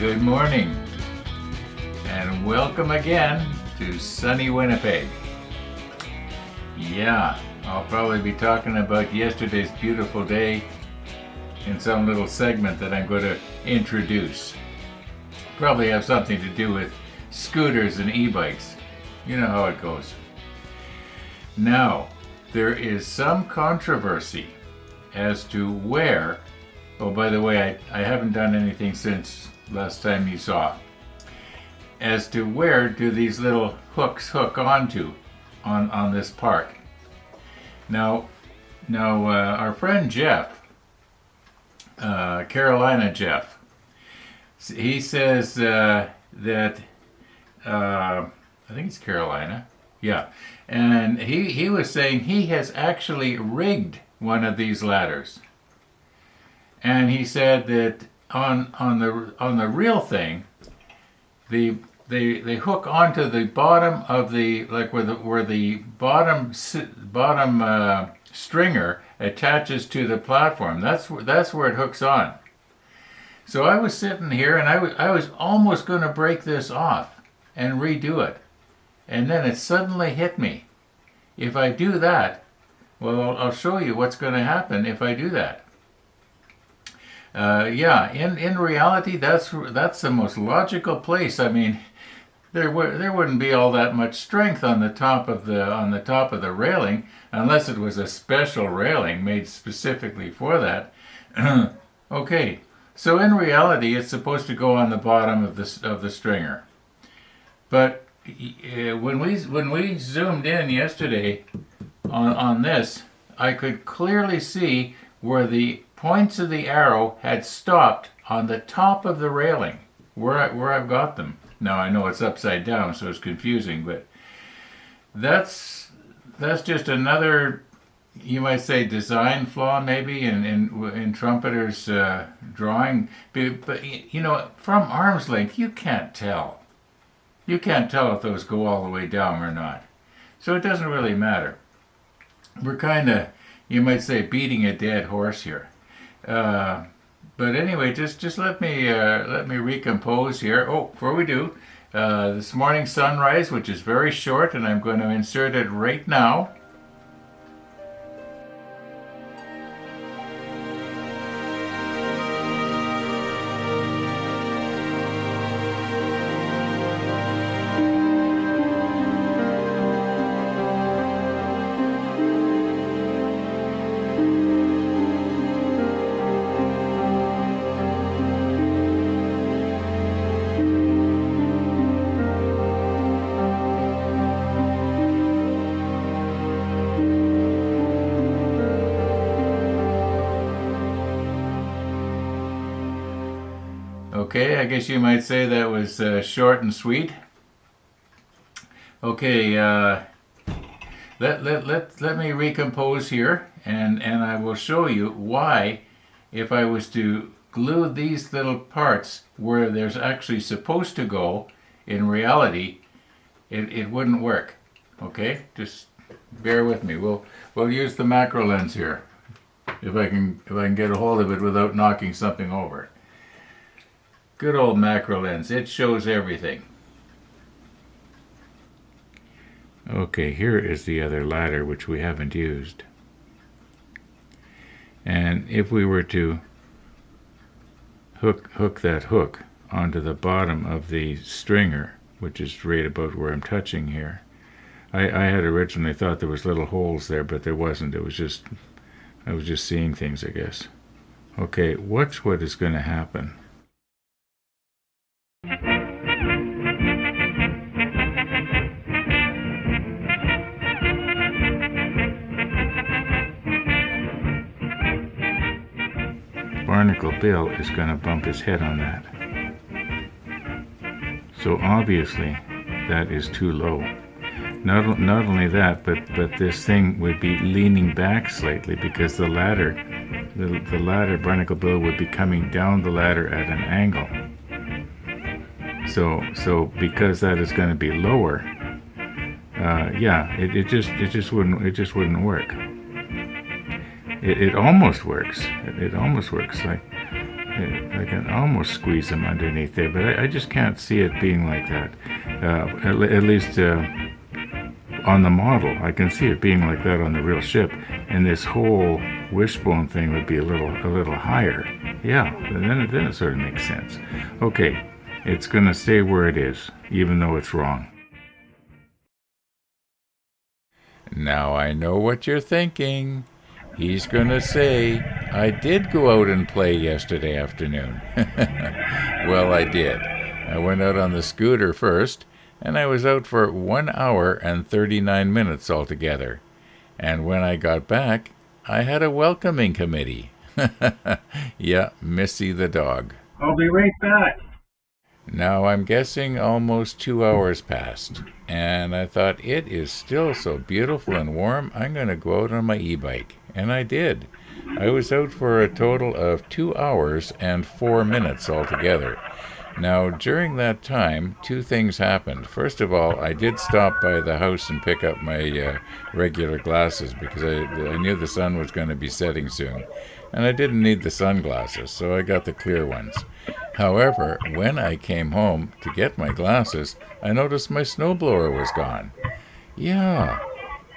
Good morning, and welcome again to sunny Winnipeg. Yeah, I'll probably be talking about yesterday's beautiful day in some little segment that I'm going to introduce. Probably have something to do with scooters and e-bikes. You know how it goes. Now, there is some controversy as to where, oh, by the way, I haven't done anything since last time you saw, as to where do these little hooks hook onto on this part. Now, our friend Jeff, Carolina Jeff, he says that, I think it's Carolina, yeah, and he was saying he has actually rigged one of these ladders. And he said that on the real thing, they hook onto the bottom of the, like where the bottom stringer attaches to the platform. That's where it hooks on. So I was sitting here and I was almost going to break this off and redo it, and then it suddenly hit me. If I do that, well, I'll show you what's going to happen if I do that. Yeah, in reality, that's the most logical place. I mean, there wouldn't be all that much strength on the top of the railing unless it was a special railing made specifically for that. Okay, so in reality, it's supposed to go on the bottom of the stringer. But when we zoomed in yesterday on this, I could clearly see where the points of the arrow had stopped on the top of the railing, where I've got them. Now I know it's upside down, so it's confusing, but that's just another, you might say, design flaw maybe in Trumpeter's drawing. But you know, from arm's length, you can't tell. You can't tell if those go all the way down or not. So it doesn't really matter. We're kind of, you might say, beating a dead horse here. But anyway, just let me recompose here. Oh, before we do, this morning's sunrise, which is very short, and I'm going to insert it right now. Okay, I guess you might say that was short and sweet. Okay, let me recompose here, and I will show you why, if I was to glue these little parts where there's actually supposed to go, in reality, it wouldn't work. Okay, just bear with me. We'll use the macro lens here, if I can get a hold of it without knocking something over. Good old macro lens, it shows everything. Okay, here is the other ladder which we haven't used. And if we were to hook that hook onto the bottom of the stringer, which is right about where I'm touching here, I had originally thought there was little holes there, but there wasn't. It was just, I was just seeing things, I guess. Okay, watch what is going to happen. Barnacle Bill is going to bump his head on that. So obviously that is too low. Not only that, but this thing would be leaning back slightly because the ladder, Barnacle Bill would be coming down the ladder at an angle. So because that is going to be lower, yeah, it just wouldn't work. It almost works. It almost works. Like I can almost squeeze them underneath there, but I just can't see it being like that. At least on the model, I can see it being like that on the real ship, and this whole wishbone thing would be a little higher. Yeah, then it sort of makes sense. Okay, it's gonna stay where it is, even though it's wrong. Now I know what you're thinking. He's gonna say, I did go out and play yesterday afternoon. Well, I did. I went out on the scooter first, and I was out for 1 hour and 39 minutes altogether. And when I got back, I had a welcoming committee. Yeah, Missy the dog. I'll be right back. Now I'm guessing almost 2 hours passed, and I thought it is still so beautiful and warm, I'm going to go out on my e-bike. And I did. I was out for a total of 2 hours and 4 minutes altogether. Now, during that time, two things happened. First of all, I did stop by the house and pick up my regular glasses because I knew the sun was going to be setting soon. And I didn't need the sunglasses, so I got the clear ones. However, when I came home to get my glasses, I noticed my snowblower was gone. Yeah.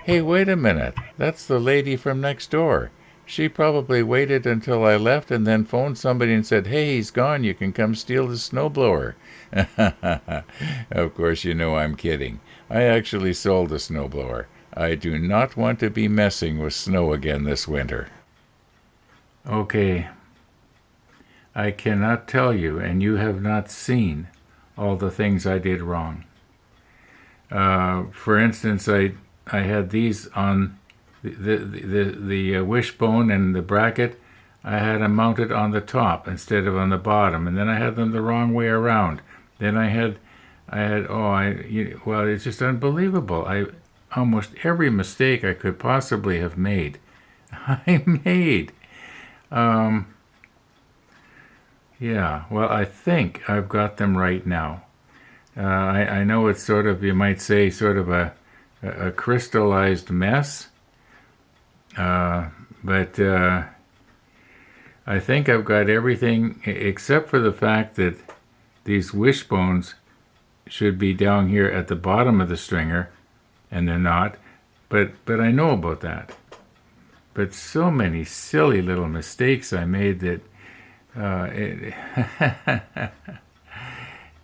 Hey, wait a minute. That's the lady from next door. She probably waited until I left and then phoned somebody and said, hey, he's gone, you can come steal the snowblower. Of course, you know I'm kidding. I actually sold the snowblower. I do not want to be messing with snow again this winter. Okay. I cannot tell you, and you have not seen, all the things I did wrong. For instance, I had these on the wishbone and the bracket. I had them mounted on the top instead of on the bottom, and then I had them the wrong way around. Then well, it's just unbelievable. Almost every mistake I could possibly have made, I made. Yeah, well, I think I've got them right now. I know it's sort of, you might say, sort of a crystallized mess. But I think I've got everything except for the fact that these wishbones should be down here at the bottom of the stringer, and they're not. But I know about that. But so many silly little mistakes I made that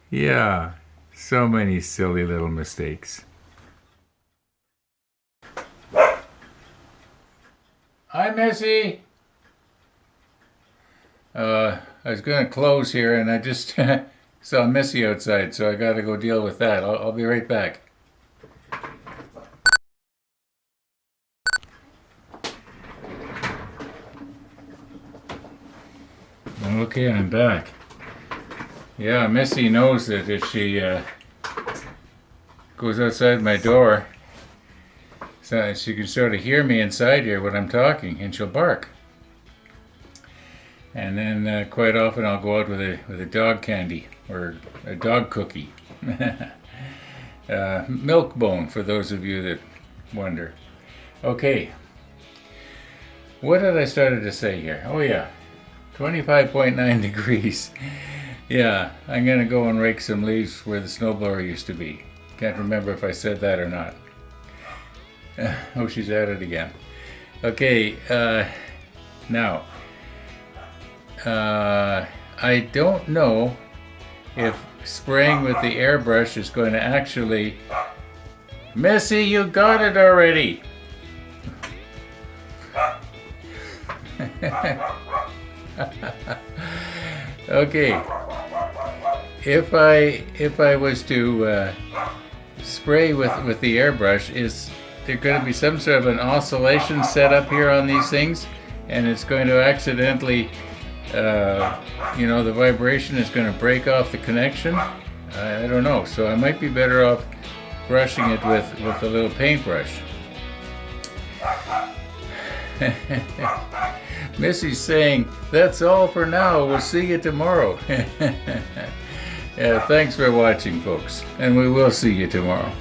yeah, so many silly little mistakes. Hi, Missy. I was going to close here, and I just saw Missy outside, so I got to go deal with that. I'll be right back. Okay, I'm back. Yeah, Missy knows that if she goes outside my door, so she can sort of hear me inside here when I'm talking, and she'll bark. And then quite often I'll go out with a dog candy or a dog cookie, milk bone for those of you that wonder. Okay, what had I started to say here? Oh yeah, 25.9 degrees. Yeah, I'm gonna go and rake some leaves where the snowblower used to be. Can't remember if I said that or not. Oh, she's at it again. Okay, now, I don't know if spraying with the airbrush is going to actually... Missy, you got it already! Okay, if I was to spray with the airbrush, is there going to be some sort of an oscillation set up here on these things, and it's going to accidentally, the vibration is going to break off the connection? I don't know, so I might be better off brushing it with a little paintbrush. Missy's saying, that's all for now, we'll see you tomorrow. Yeah, thanks for watching, folks, and we will see you tomorrow.